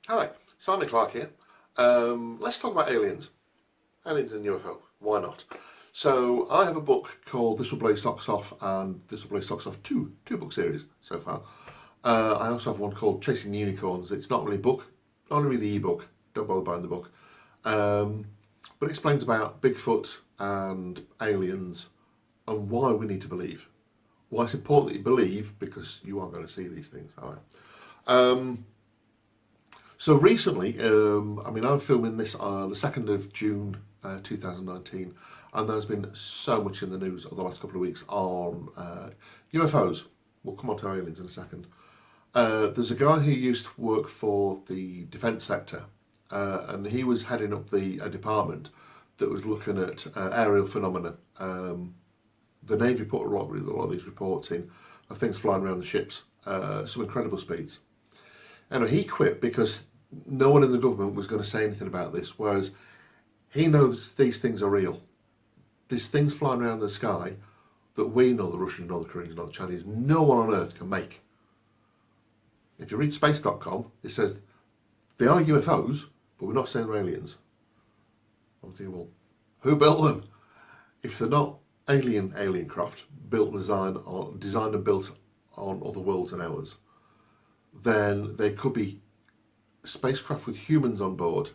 Hi, Simon Clark here. Let's talk about aliens. Aliens and UFO. Why not? So I have a book called This Will Blow Your Socks Off and This Will Blow Your Socks Off two book series so far. I also have one called Chasing the Unicorns. It's not really a book, only read the ebook. Don't bother buying the book. But it explains about Bigfoot and aliens and why we need to believe. Why it's important that you believe, because you are going to see these things. All right. So recently, I'm filming this the 2nd of June 2019, and there's been so much in the news over the last couple of weeks on UFOs. We'll come on to aliens in a second. There's a guy who used to work for the defence sector, and he was heading up the department that was looking at aerial phenomena. The Navy put a lot of these reports in of things flying around the ships, some incredible speeds. Anyway, he quit because no one in the government was going to say anything about this, whereas he knows these things are real. There's things flying around the sky that we know, the Russians know, the Koreans know, the Chinese, no one on earth can make. If you read space.com, it says they are UFOs, but we're not saying they're aliens. I'm thinking, well, who built them? If they're not alien craft, built and designed and built on other worlds than ours, then they could be spacecraft with humans on board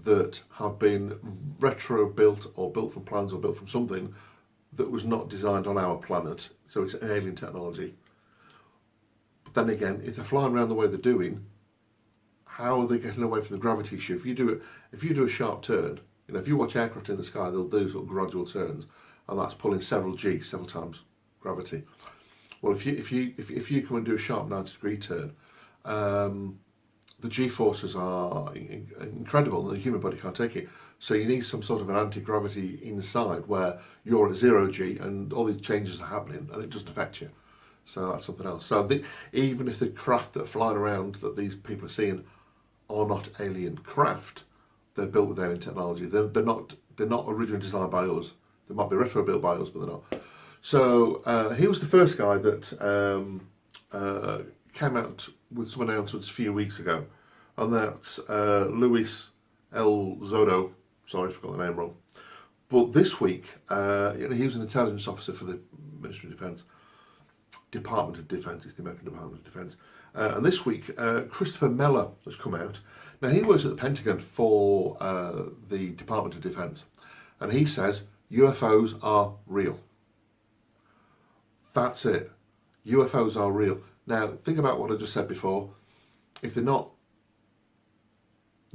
that have been retro built or built from plans or built from something that was not designed on our planet, so it's an alien technology. But then again, if they're flying around the way they're doing, how are they getting away from the gravity issue? If you do a sharp turn, if you watch aircraft in the sky, they'll do sort of gradual turns, and that's pulling several times gravity. Well, if you come and do a sharp 90-degree turn, the G-forces are incredible, and the human body can't take it. So you need some sort of an anti-gravity inside where you're at 0G and all these changes are happening and it doesn't affect you. So that's something else. So even if the craft that are flying around that these people are seeing are not alien craft, they're built with alien technology. They're not originally designed by us. They might be retro built by us, but they're not. So he was the first guy that came out with some announcements a few weeks ago, and that's Luis El Zodo. Sorry if I got the name wrong. But this week, he was an intelligence officer for the Ministry of Defence, Department of Defence. It's the American Department of Defence. And this week, Christopher Meller has come out. Now he works at the Pentagon for the Department of Defence, and he says UFOs are real. That's it. UFOs are real. Now, think about what I just said before. If they're not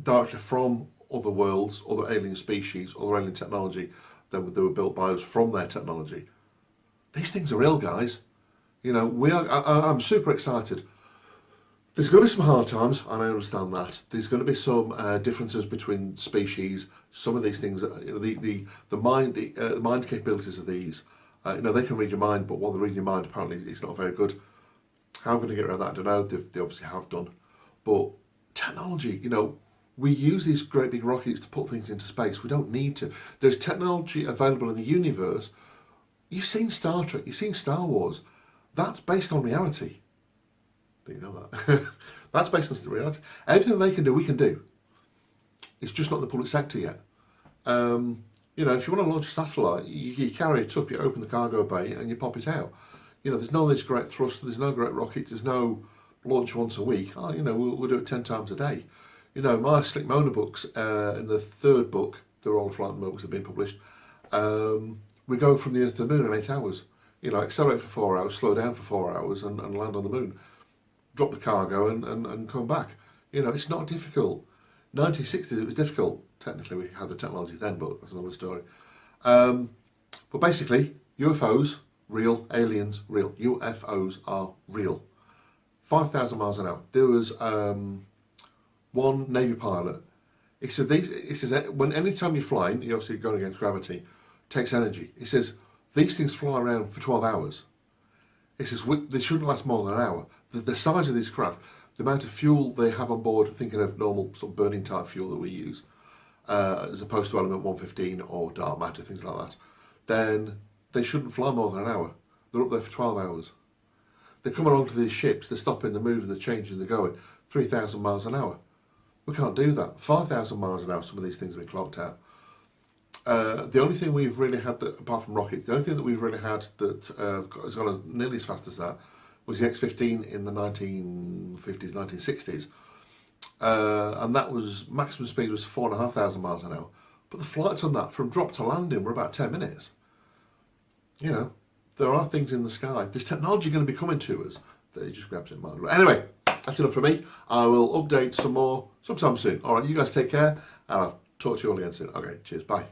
directly from other worlds, other alien species, other alien technology, then they were built by us from their technology. These things are real, guys. I'm super excited. There's going to be some hard times, and I understand that. There's going to be some differences between species. Some of these things, the mind capabilities of these, they can read your mind, but while they read your mind, apparently it's not very good. How I'm going to get around that, I don't know. They obviously have done. But technology, we use these great big rockets to put things into space. We don't need to. There's technology available in the universe. You've seen Star Trek, you've seen Star Wars. That's based on reality. Do you know that? That's based on reality. Everything they can do, we can do. It's just not in the public sector yet. If you want to launch a satellite, you carry it up, you open the cargo bay, and you pop it out. There's no this great thrust, there's no great rocket, there's no launch once a week. We'll do it 10 times a day. My Slick Mona books, in the 3rd book, they're all flight books that have been published, we go from the Earth to the Moon in 8 hours. Accelerate for 4 hours, slow down for 4 hours, and land on the Moon. Drop the cargo and come back. It's not difficult. 1960s, it was difficult. Technically, we had the technology then, but that's another story. But basically, UFOs, real. Aliens, real. UFOs are real. 5,000 miles an hour. There was one Navy pilot. He said, anytime you're flying, you're obviously going against gravity, it takes energy. He says, these things fly around for 12 hours. He says, they shouldn't last more than an hour. The size of these craft, the amount of fuel they have on board, thinking of normal sort of burning type fuel that we use, as opposed to element 115 or dark matter, things like that, then they shouldn't fly more than an hour. They're up there for 12 hours. They come along to these ships, they're stopping, they're moving, they're changing, they're going 3,000 miles an hour. We can't do that. 5,000 miles an hour, some of these things have been clocked at. The only thing we've really had, that, apart from rockets, the only thing that we've really had that has gone nearly as fast as that was the X-15 in the 1950s, 1960s. And that was, maximum speed was 4,500 miles an hour. But the flights on that, from drop to landing, were about 10 minutes. You know, there are things in the sky. There's technology going to be coming to us that it just grabs in mind. Anyway, that's enough for me. I will update some more sometime soon. All right, you guys take care, and I'll talk to you all again soon. Okay, cheers, bye.